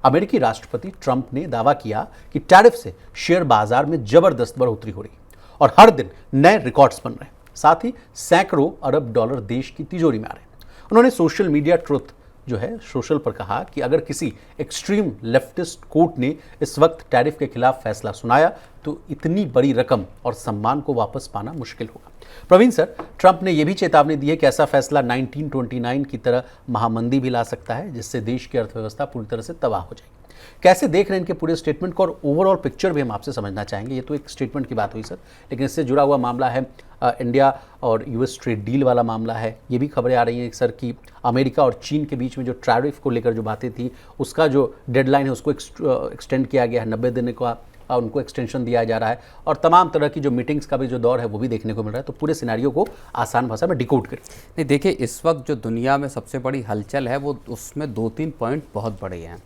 अमेरिकी राष्ट्रपति ट्रंप ने दावा किया कि टैरिफ से शेयर बाजार में जबरदस्त बढ़ोतरी हो रही और हर दिन नए रिकॉर्ड्स बन रहे हैं। साथ ही सैकड़ों अरब डॉलर देश की तिजोरी में आ रहे हैं। उन्होंने सोशल मीडिया ट्रुथ जो है सोशल पर कहा कि अगर किसी एक्सट्रीम लेफ्टिस्ट कोर्ट ने इस वक्त टैरिफ के खिलाफ फैसला सुनाया तो इतनी बड़ी रकम और सम्मान को वापस पाना मुश्किल होगा। प्रवीण सर, ट्रंप ने यह भी चेतावनी दी है कि ऐसा फैसला 1929 की तरह महामंदी भी ला सकता है, जिससे देश की अर्थव्यवस्था पूरी तरह से तबाह हो जाएगी। कैसे देख रहे हैं इनके पूरे स्टेटमेंट को, और ओवरऑल पिक्चर भी हम आपसे समझना चाहेंगे। ये तो एक स्टेटमेंट की बात हुई सर, लेकिन इससे जुड़ा हुआ मामला है इंडिया और यूएस ट्रेड डील वाला मामला है। ये भी खबरें आ रही हैं सर कि अमेरिका और चीन के बीच में जो टैरिफ को लेकर जो बातें थी, उसका जो डेडलाइन है उसको एक्सटेंड किया गया है, 90 दिन का उनको एक्सटेंशन दिया जा रहा है, और तमाम तरह की जो मीटिंग्स का भी जो दौर है वो भी देखने को मिल रहा है। तो पूरे सिनेरियो को आसान भाषा में डिकोड करें। नहीं, देखिए, इस वक्त जो दुनिया में सबसे बड़ी हलचल है वो उसमें 2-3 पॉइंट बहुत बड़े हैं।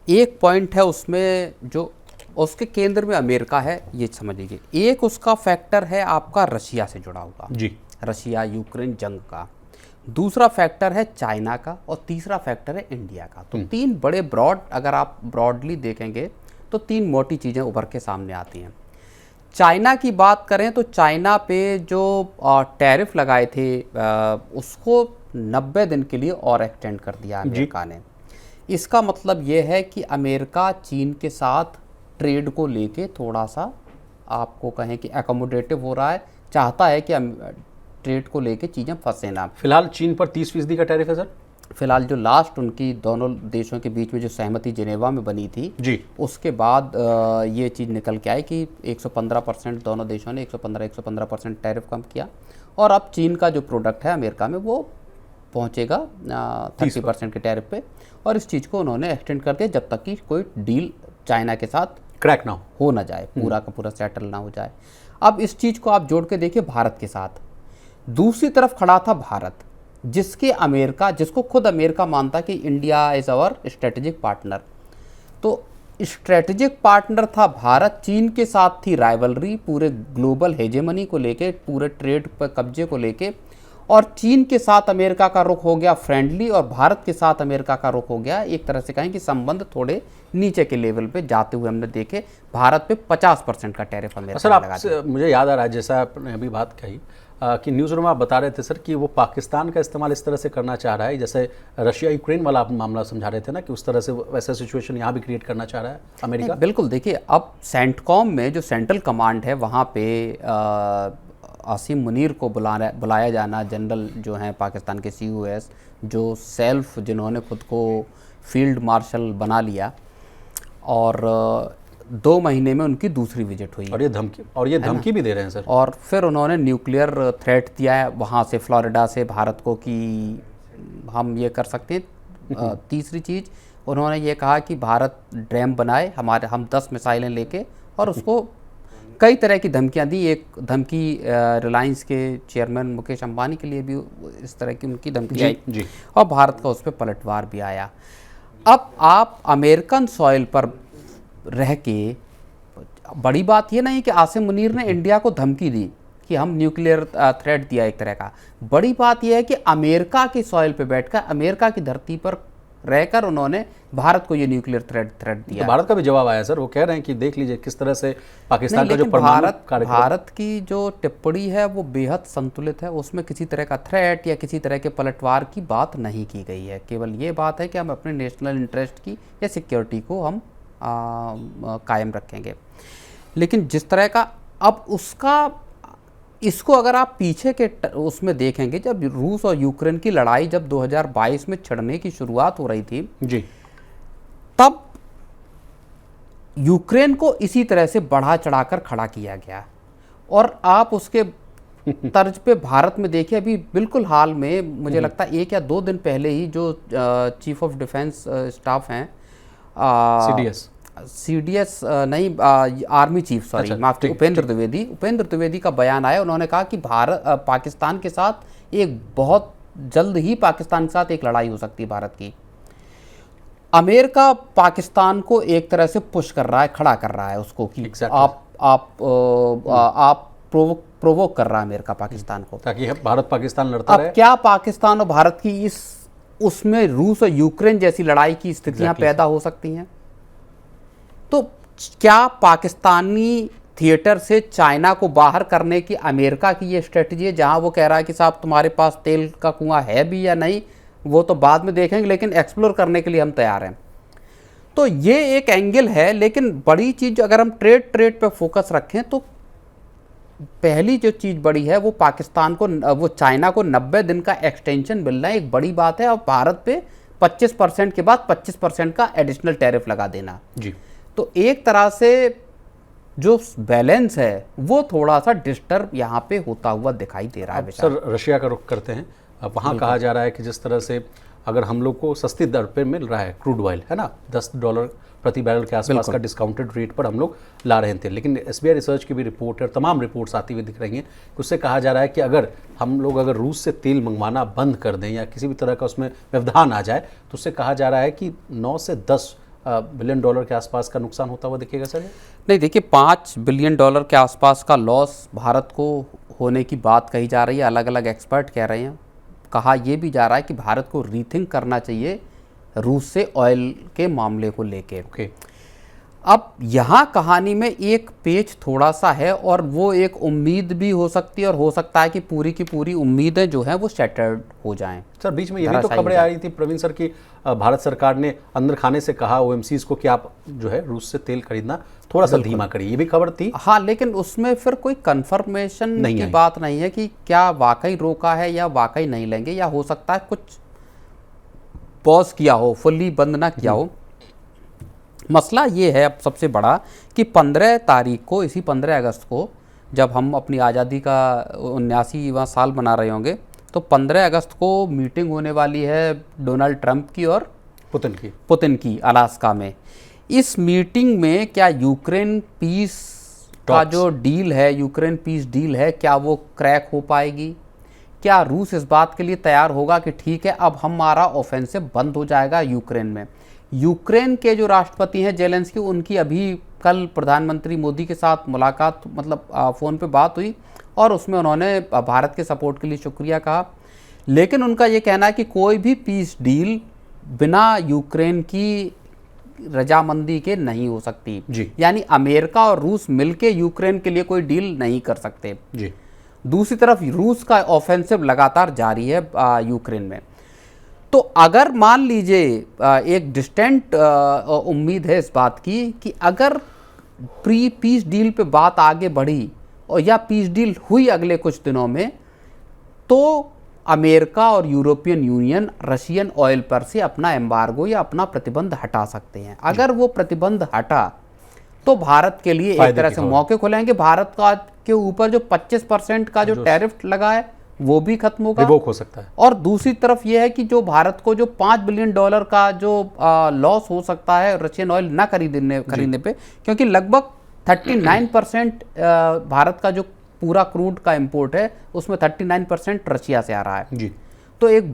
एक पॉइंट है उसमें जो उसके केंद्र में अमेरिका है, ये समझ लीजिए। एक उसका फैक्टर है आपका रशिया से जुड़ा हुआ जी, रशिया यूक्रेन जंग का। दूसरा फैक्टर है चाइना का, और तीसरा फैक्टर है इंडिया का। तो 3 बड़े ब्रॉड, अगर आप ब्रॉडली देखेंगे तो 3 मोटी चीज़ें उभर के सामने आती हैं। चाइना की बात करें तो चाइना पे जो टैरिफ लगाए थे उसको 90 दिन के लिए और एक्सटेंड कर दिया अमेरिका ने। इसका मतलब ये है कि अमेरिका चीन के साथ ट्रेड को लेके थोड़ा सा, आपको कहें कि एकोमोडेटिव हो रहा है, चाहता है कि ट्रेड को लेके चीज़ें फंसे ना। फिलहाल चीन पर 30% का टैरिफ है सर। फिलहाल जो लास्ट उनकी दोनों देशों के बीच में जो सहमति जिनेवा में बनी थी जी, उसके बाद ये चीज़ निकल के आई कि 115% दोनों देशों ने 115% टैरिफ कम किया, और अब चीन का जो प्रोडक्ट है अमेरिका में वो पहुंचेगा 30% के टैरिफ पे, और इस चीज़ को उन्होंने एक्सटेंड कर दिया जब तक कि कोई डील चाइना के साथ क्रैक ना हो ना जाए, पूरा का पूरा सेटल ना हो जाए। अब इस चीज़ को आप जोड़ के देखिए भारत के साथ। दूसरी तरफ खड़ा था भारत, जिसको खुद अमेरिका मानता कि India is our strategic partner. तो स्ट्रेटेजिक पार्टनर था भारत। चीन के साथ थी राइवलरी, पूरे ग्लोबल हेजेमनी को लेके, पूरे ट्रेड पर कब्जे को लेके, और चीन के साथ अमेरिका का रुख हो गया फ्रेंडली, और भारत के साथ अमेरिका का रुख हो गया एक तरह से कहें कि संबंध थोड़े नीचे के लेवल पे जाते हुए हमने देखे। भारत पे 50% का टैरिफ अमेरिका ने लगा दिया। मुझे याद आ रहा है, जैसा आपने अभी बात कही कि न्यूज़ रूम में आप बता रहे थे सर कि वो पाकिस्तान का इस्तेमाल इस तरह से करना चाह रहा है, जैसे रशिया यूक्रेन वाला आप मामला समझा रहे थे ना, कि उस तरह से वैसा सिचुएशन यहाँ भी क्रिएट करना चाह रहा है अमेरिका। बिल्कुल, देखिए, अब सेंटकॉम में जो सेंट्रल कमांड है वहाँ पे आसिम मुनीर को बुलाया जाना, जनरल जो हैं पाकिस्तान के COS, जो सेल्फ जिन्होंने खुद को फील्ड मार्शल बना लिया, और 2 महीने में उनकी दूसरी विजिट हुई। और ये धमकी भी दे रहे हैं सर। और फिर उन्होंने न्यूक्लियर थ्रेट दिया है वहाँ से, फ्लोरिडा से भारत को, कि हम ये कर सकते हैं। तीसरी चीज़ उन्होंने ये कहा कि भारत ड्रैम बनाए हम 10 मिसाइलें लेके, और उसको कई तरह की धमकियां दी। एक धमकी रिलायंस के चेयरमैन मुकेश अंबानी के लिए भी इस तरह की उनकी धमकी आई, और भारत का उस पर पलटवार भी आया। अब आप अमेरिकन सॉइल पर रह के, बड़ी बात ये नहीं कि आसिम मुनीर ने इंडिया को धमकी दी कि हम न्यूक्लियर थ्रेट दिया एक तरह का, बड़ी बात यह है कि अमेरिका की सॉइल पे बैठकर, अमेरिका की धरती पर रहकर उन्होंने भारत को ये न्यूक्लियर थ्रेट दिया। तो भारत का भी जवाब आया सर, वो कह रहे हैं कि देख लीजिए किस तरह से पाकिस्तान का जो परमाणु भारत की जो टिप्पणी है वो बेहद संतुलित है। उसमें किसी तरह का थ्रेट या किसी तरह के पलटवार की बात नहीं की गई है। केवल ये बात है कि हम अपने नेशनल इंटरेस्ट की या सिक्योरिटी को हम कायम रखेंगे। लेकिन जिस तरह का अब उसका, इसको अगर आप पीछे के उसमें देखेंगे, जब रूस और यूक्रेन की लड़ाई जब 2022 में छिड़ने की शुरुआत हो रही थी जी, तब यूक्रेन को इसी तरह से बढ़ा चढ़ाकर खड़ा किया गया, और आप उसके तर्ज पे भारत में देखिए, अभी बिल्कुल हाल में मुझे लगता है 1 या 2 दिन पहले ही जो चीफ ऑफ डिफेंस स्टाफ हैं, CDS नहीं, आर्मी चीफ, सॉरी माफ, उपेंद्र द्विवेदी का बयान आया। उन्होंने कहा कि पाकिस्तान के साथ बहुत जल्द ही पाकिस्तान के साथ एक लड़ाई हो सकती है भारत की। अमेरिका पाकिस्तान को एक तरह से पुश कर रहा है, खड़ा कर रहा है उसको कि आप प्रोवोक कर रहा है अमेरिका पाकिस्तान को, ताकि भारत पाकिस्तान लड़ता रहे। अब क्या पाकिस्तान और भारत की इस उसमें रूस और यूक्रेन जैसी लड़ाई की स्थितियां पैदा हो सकती हैं। तो क्या पाकिस्तानी थिएटर से चाइना को बाहर करने की अमेरिका की ये स्ट्रेटजी है, जहां वो कह रहा है कि साहब तुम्हारे पास तेल का कुआं है भी या नहीं वो तो बाद में देखेंगे, लेकिन एक्सप्लोर करने के लिए हम तैयार हैं। तो ये एक एंगल है। लेकिन बड़ी चीज़ अगर हम ट्रेड पे फोकस रखें तो पहली जो चीज़ बड़ी है वो पाकिस्तान को, वो चाइना को 90 दिन का एक्सटेंशन मिलना एक बड़ी बात है, और भारत पे 25% के बाद 25% का एडिशनल टैरिफ लगा देना जी। तो एक तरह से जो बैलेंस है वो थोड़ा सा डिस्टर्ब यहाँ पे होता हुआ दिखाई दे रहा है। सर रशिया का रुख करते हैं। अब वहाँ कहा जा रहा है कि जिस तरह से अगर हम लोग को सस्ती दर पे मिल रहा है क्रूड ऑयल, है ना, $10 प्रति बैरल के आसपास का डिस्काउंटेड रेट पर हम लोग ला रहे थे, लेकिन SBI रिसर्च की भी रिपोर्ट है, तमाम रिपोर्ट्स आती हुई दिख रही हैं, उससे कहा जा रहा है कि अगर हम लोग रूस से तेल मंगवाना बंद कर दें या किसी भी तरह का उसमें व्यवधान आ जाए तो उससे कहा जा रहा है कि 9 से 10 बिलियन डॉलर के आसपास का नुकसान होता हुआ दिखेगा सर। नहीं, देखिए $5 बिलियन के आसपास का लॉस भारत को होने की बात कही जा रही है, अलग अलग एक्सपर्ट कह रहे हैं। कहा यह भी जा रहा है कि भारत को रीथिंक करना चाहिए रूस से ऑयल के मामले को लेके। अब यहाँ कहानी में एक पेच थोड़ा सा है, और वो एक उम्मीद भी हो सकती है, और हो सकता है कि पूरी की पूरी उम्मीदें जो हैं वो शैटर्ड हो जाएं। सर बीच में ये भी तो खबरें आ रही थी प्रवीण सर की भारत सरकार ने अंदर खाने से कहा OMCs को कि आप जो है रूस से तेल खरीदना थोड़ा सा धीमा करिए, ये भी खबर थी। हाँ, लेकिन उसमें फिर कोई कंफर्मेशन की बात नहीं है कि क्या वाकई रोका है या वाकई नहीं लेंगे, या हो सकता है कुछ पॉज किया हो, फुल्ली बंद ना किया हो। मसला ये है अब सबसे बड़ा कि 15 तारीख को, इसी 15 अगस्त को जब हम अपनी आज़ादी का 79वां साल मना रहे होंगे, तो 15 अगस्त को मीटिंग होने वाली है डोनाल्ड ट्रंप की और पुतिन की अलास्का में। इस मीटिंग में क्या यूक्रेन पीस का जो डील है, यूक्रेन पीस डील है, क्या वो क्रैक हो पाएगी? क्या रूस इस बात के लिए तैयार होगा कि ठीक है अब हमारा ऑफेंसिव बंद हो जाएगा यूक्रेन में? यूक्रेन के जो राष्ट्रपति हैं जेलेंस्की, उनकी अभी कल प्रधानमंत्री मोदी के साथ मुलाकात, मतलब फ़ोन पे बात हुई, और उसमें उन्होंने भारत के सपोर्ट के लिए शुक्रिया कहा। लेकिन उनका ये कहना है कि कोई भी पीस डील बिना यूक्रेन की रजामंदी के नहीं हो सकती जी। यानी अमेरिका और रूस मिलके यूक्रेन के लिए कोई डील नहीं कर सकते जी। दूसरी तरफ रूस का ऑफेंसिव लगातार जारी है यूक्रेन में। तो अगर मान लीजिए एक डिस्टेंट उम्मीद है इस बात की कि अगर प्री पीस डील पे बात आगे बढ़ी और या पीस डील हुई अगले कुछ दिनों में, तो अमेरिका और यूरोपियन यूनियन रशियन ऑयल पर से अपना एम्बार्गो या अपना प्रतिबंध हटा सकते हैं। अगर वो प्रतिबंध हटा तो भारत के लिए एक तरह से मौके खुलेंगे। भारत का के ऊपर जो 25% का जो टैरिफ लगा है वो भी खत्म होगा, रिवोक हो सकता है। और दूसरी तरफ ये है कि जो भारत को जो $5 बिलियन का जो लॉस हो सकता है रशियन ऑयल ना खरीदने पे, क्योंकि लगभग 39% भारत का जो पूरा क्रूड का इंपोर्ट है उसमें 39% रशिया से आ रहा है जी। तो एक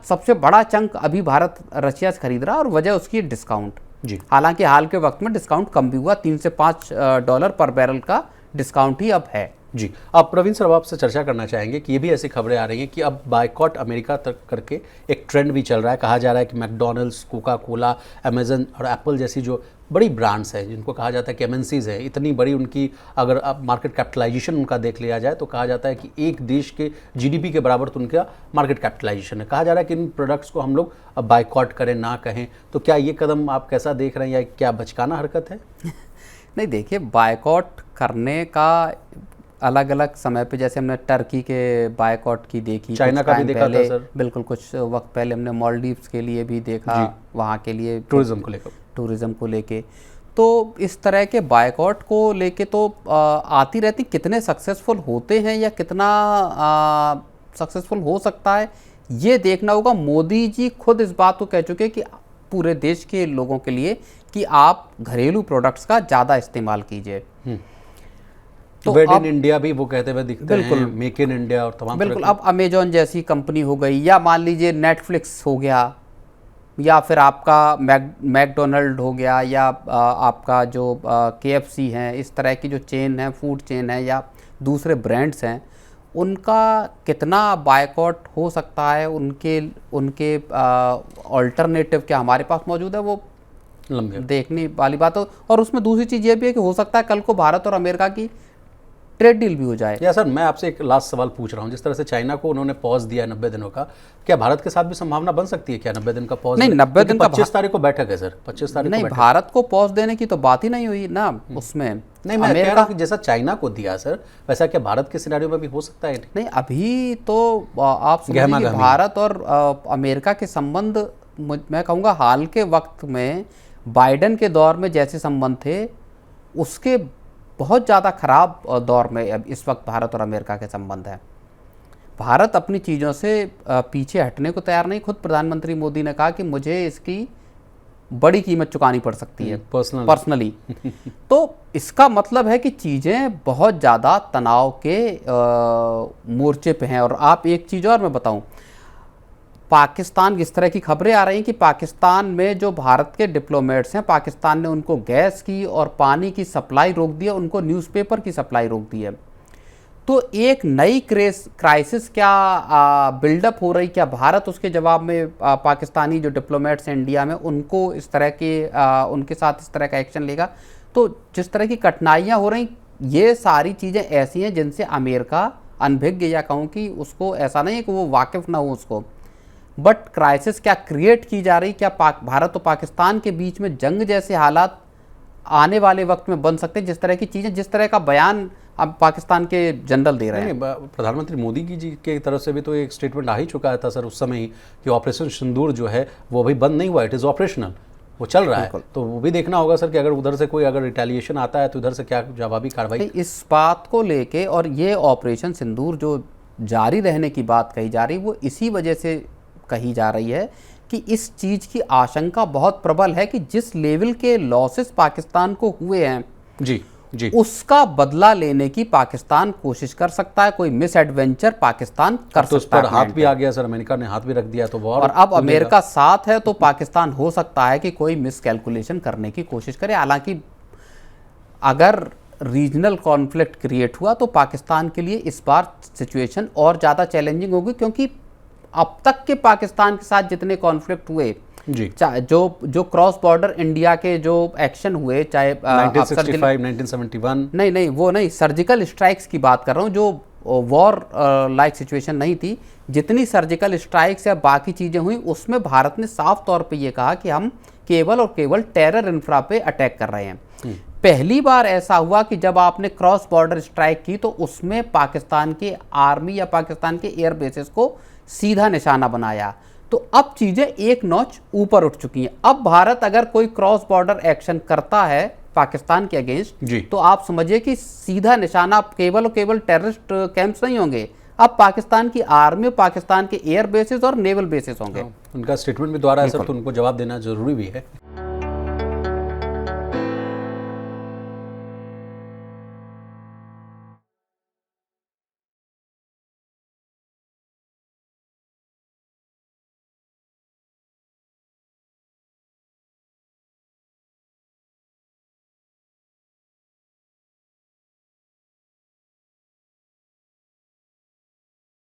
सबसे बड़ा चंक अभी भारत रशिया से खरीद रहा है, और वजह उसकी डिस्काउंट जी। हालांकि हाल के वक्त में डिस्काउंट कम भी हुआ, $3 से $5 पर बैरल का डिस्काउंट ही अब है जी। अब प्रवीण सर आपसे चर्चा करना चाहेंगे कि ये भी ऐसी खबरें आ रही हैं कि अब बायकॉट अमेरिका तक करके एक ट्रेंड भी चल रहा है। कहा जा रहा है कि मैकडॉनल्ड्स, कोका कोला, अमेजन और एप्पल जैसी जो बड़ी ब्रांड्स हैं, जिनको कहा जाता है कि MNCs है, इतनी बड़ी उनकी अगर आप मार्केट कैपिटलाइजेशन उनका देख लिया जाए तो कहा जाता है कि एक देश के GDP के बराबर तो उनका मार्केट कैपिटलाइजेशन है। कहा जा रहा है कि इन प्रोडक्ट्स को हम लोग बायकॉट करें, ना कहें, तो क्या ये कदम आप कैसा देख रहे हैं, या क्या बचकाना हरकत है? नहीं, देखिए, बायकॉट करने का अलग अलग समय पे, जैसे हमने टर्की के बायकॉट की देखी, चाइना का भी देखा था सर, बिल्कुल कुछ वक्त पहले हमने मालदीव्स के लिए भी देखा, वहाँ के लिए टूरिज्म को लेके। तो इस तरह के बायकॉट को लेके तो आती रहती, कितने सक्सेसफुल होते हैं या कितना सक्सेसफुल हो सकता है ये देखना होगा। मोदी जी खुद इस बात को कह चुके हैं कि पूरे देश के लोगों के लिए कि आप घरेलू प्रोडक्ट्स का ज़्यादा इस्तेमाल कीजिए। तो मेड इन इंडिया भी वो कहते हुए दिखते हैं, मेक इन इंडिया और तमाम। बिल्कुल, अब अमेजॉन जैसी कंपनी हो गई, या मान लीजिए नेटफ्लिक्स हो गया, या फिर आपका मैकडोनल्ड हो गया, या आपका जो KFC हैं, इस तरह की जो चेन है, फूड चेन है, या दूसरे ब्रांड्स हैं, उनका कितना बायकॉट हो सकता है, उनके उनके ऑल्टरनेटिव क्या हमारे पास मौजूद है, वो लंबे देखने वाली बात हो। और उसमें दूसरी चीज़ ये भी है कि हो सकता है कल को भारत और अमेरिका की ट्रेड डील भी हो जाए। या सर, मैं आपसे एक लास्ट सवाल पूछ रहा हूँ, जिस तरह से चाइना को उन्होंने पॉज दिया है 90 दिनों का, क्या भारत के साथ भी संभावना बन सकती है क्या 90 दिन का पॉज? नहीं, 90 दिन का 25 तारीख को बैठक है सर, 25 तारीख नहीं, को बैठक। भारत को पॉज देने की तो बात ही नहीं हुई ना उसमें। नहीं, मैं कह रहा हूँ कि जैसा चाइना को दिया सर, वैसा क्या भारत के सिनेरियो में भी हो सकता है? नहीं, अभी तो आप समझिए कि भारत और अमेरिका के संबंध, मैं कहूँगा हाल के वक्त में बाइडेन के दौर में जैसे संबंध थे, उसके बहुत ज़्यादा खराब दौर में अब इस वक्त भारत और अमेरिका के संबंध हैं। भारत अपनी चीज़ों से पीछे हटने को तैयार नहीं। खुद प्रधानमंत्री मोदी ने कहा कि मुझे इसकी बड़ी कीमत चुकानी पड़ सकती है पर्सनली। तो इसका मतलब है कि चीज़ें बहुत ज़्यादा तनाव के मोर्चे पे हैं। और आप एक चीज़ और मैं बताऊं, पाकिस्तान की इस तरह की खबरें आ रही हैं कि पाकिस्तान में जो भारत के डिप्लोमेट्स हैं, पाकिस्तान ने उनको गैस की और पानी की सप्लाई रोक दी है, उनको न्यूज़पेपर की सप्लाई रोक दी है। तो एक नई क्राइसिस क्या बिल्डअप हो रही, क्या भारत उसके जवाब में पाकिस्तानी जो डिप्लोमेट्स हैं इंडिया में, उनको इस तरह के उनके साथ इस तरह का एक्शन लेगा? तो जिस तरह की कठिनाइयाँ हो रही, ये सारी चीज़ें ऐसी हैं जिनसे अमेरिका अनभिज्ञ, या कहूँ कि उसको ऐसा नहीं है कि वो वाकिफ़ ना हो उसको, बट क्राइसिस क्या क्रिएट की जा रही, क्या भारत और पाकिस्तान के बीच में जंग जैसे हालात आने वाले वक्त में बन सकते हैं, जिस तरह की चीज़ें, जिस तरह का बयान अब पाकिस्तान के जनरल दे रहे हैं। प्रधानमंत्री मोदी जी की तरफ से भी तो एक स्टेटमेंट आ ही चुका था सर उस समय ही कि ऑपरेशन सिंदूर जो है वो अभी बंद नहीं हुआ, इट इज़ ऑपरेशनल, वो चल रहा है। तो वो भी देखना होगा सर कि अगर उधर से कोई अगर रिटेलिएशन आता है तो उधर से क्या जवाबी कार्रवाई। इस बात को लेके और ये ऑपरेशन सिंदूर जो जारी रहने की बात कही जा रही, वो इसी वजह से कही जा रही है कि इस चीज़ की आशंका बहुत प्रबल है कि जिस लेवल के लॉसेस पाकिस्तान को हुए हैं जी उसका बदला लेने की पाकिस्तान कोशिश कर सकता है। कोई मिस एडवेंचर पाकिस्तान कर तो सकता है। हाथ भी आ गया सर, अमेरिका ने हाथ भी रख दिया, तो और अब अमेरिका साथ है तो पाकिस्तान हो सकता है कि कोई मिस कैलकुलेशन करने की कोशिश करे। हालांकि अगर रीजनल कॉन्फ्लिक्ट क्रिएट हुआ तो पाकिस्तान के लिए इस बार सिचुएशन और ज़्यादा चैलेंजिंग होगी, क्योंकि अब तक के पाकिस्तान के साथ जितने कॉन्फ्लिक्ट हुए जी, जो क्रॉस बॉर्डर इंडिया के जो एक्शन हुए, चाहे 1965, 1971, नहीं वो नहीं, सर्जिकल स्ट्राइक्स की बात कर रहा हूँ, जो वॉर लाइक सिचुएशन नहीं थी, जितनी सर्जिकल स्ट्राइक्स या बाकी चीज़ें हुई उसमें भारत ने साफ तौर पे ये कहा कि हम केवल और केवल टेरर इंफ्रा पे अटैक कर रहे हैं। पहली बार ऐसा हुआ कि जब आपने क्रॉस बॉर्डर स्ट्राइक की तो उसमें पाकिस्तान के आर्मी या पाकिस्तान के एयर बेसेस को सीधा निशाना बनाया। तो अब चीज़ें एक नॉच ऊपर उठ चुकी हैं। अब भारत अगर कोई क्रॉस बॉर्डर एक्शन करता है पाकिस्तान के अगेंस्ट, तो आप समझिए कि सीधा निशाना केवल और केवल टेररिस्ट कैंप्स नहीं होंगे, अब पाकिस्तान की आर्मी, पाकिस्तान के एयर बेसेस और नेवल बेसेस होंगे। उनका स्टेटमेंट भी द्वारा है सर, तो उनको जवाब देना जरूरी भी है।